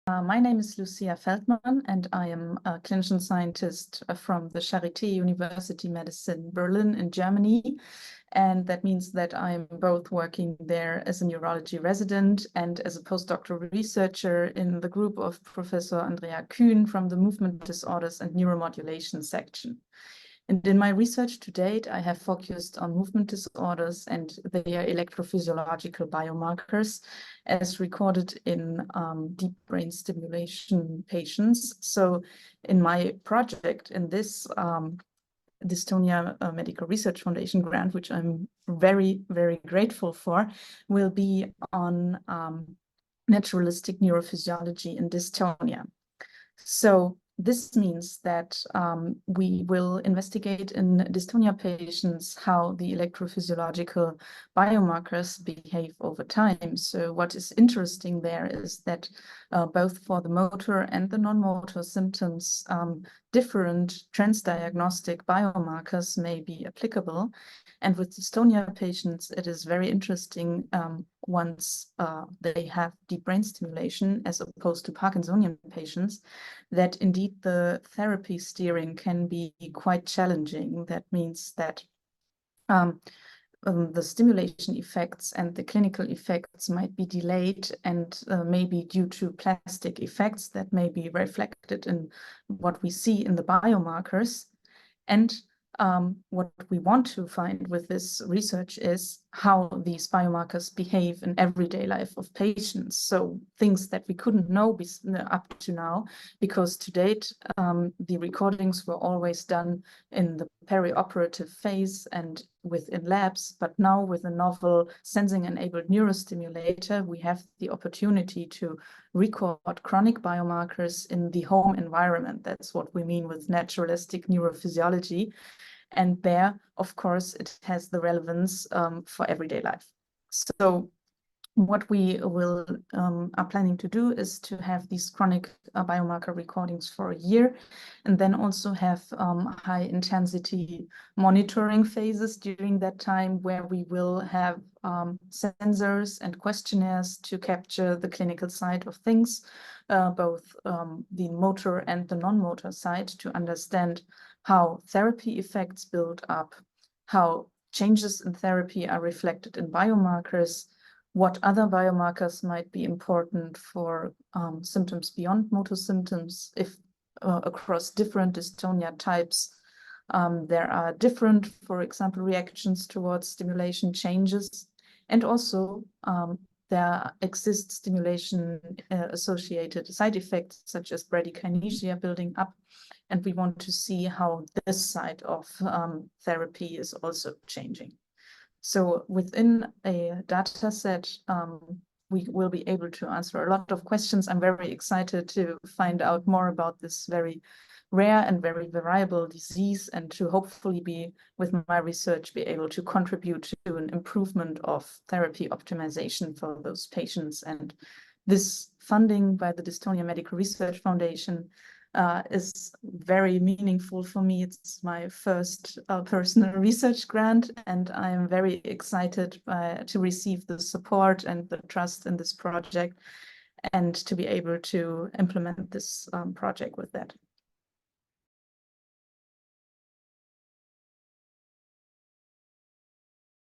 My name is Lucia Feldmann, and I am a clinician scientist from the Charité University Medicine Berlin in Germany. And that means that I'm both working there as a neurology resident and as a postdoctoral researcher in the group of Professor Andrea Kühn from the Movement Disorders and Neuromodulation section. And in my research to date, I have focused on movement disorders and their electrophysiological biomarkers as recorded in deep brain stimulation patients. So in my project, in this Dystonia Medical Research Foundation grant, which I'm very, very grateful for, will be on naturalistic neurophysiology in dystonia. So this means that we will investigate in dystonia patients how the electrophysiological biomarkers behave over time. So what is interesting there is that both for the motor and the non-motor symptoms, different transdiagnostic biomarkers may be applicable. And with dystonia patients, it is very interesting once they have deep brain stimulation, as opposed to Parkinsonian patients, that indeed the therapy steering can be quite challenging. That means that the stimulation effects and the clinical effects might be delayed and maybe due to plastic effects that may be reflected in what we see in the biomarkers. And what we want to find with this research is how these biomarkers behave in everyday life of patients. So things that we couldn't know up to now, because to date, the recordings were always done in the perioperative phase and within labs. But now with a novel sensing-enabled neurostimulator, we have the opportunity to record chronic biomarkers in the home environment. That's what we mean with naturalistic neurophysiology. And there, of course, it has the relevance for everyday life. So what we will are planning to do is to have these chronic biomarker recordings for a year, and then also have high intensity monitoring phases during that time, where we will have sensors and questionnaires to capture the clinical side of things, both the motor and the non-motor side, to understand how therapy effects build up, how changes in therapy are reflected in biomarkers, what other biomarkers might be important for symptoms beyond motor symptoms, if across different dystonia types there are different, for example, reactions towards stimulation changes, and also there exist stimulation associated side effects such as bradykinesia building up. And we want to see how this side of therapy is also changing. So within a data set, we will be able to answer a lot of questions. I'm very excited to find out more about this very rare and very variable disease, and to hopefully be, with my research, be able to contribute to an improvement of therapy optimization for those patients. And this funding by the Dystonia Medical Research Foundation is very meaningful for me. It's my first personal research grant, and I am very excited to receive the support and the trust in this project, and to be able to implement this project with that.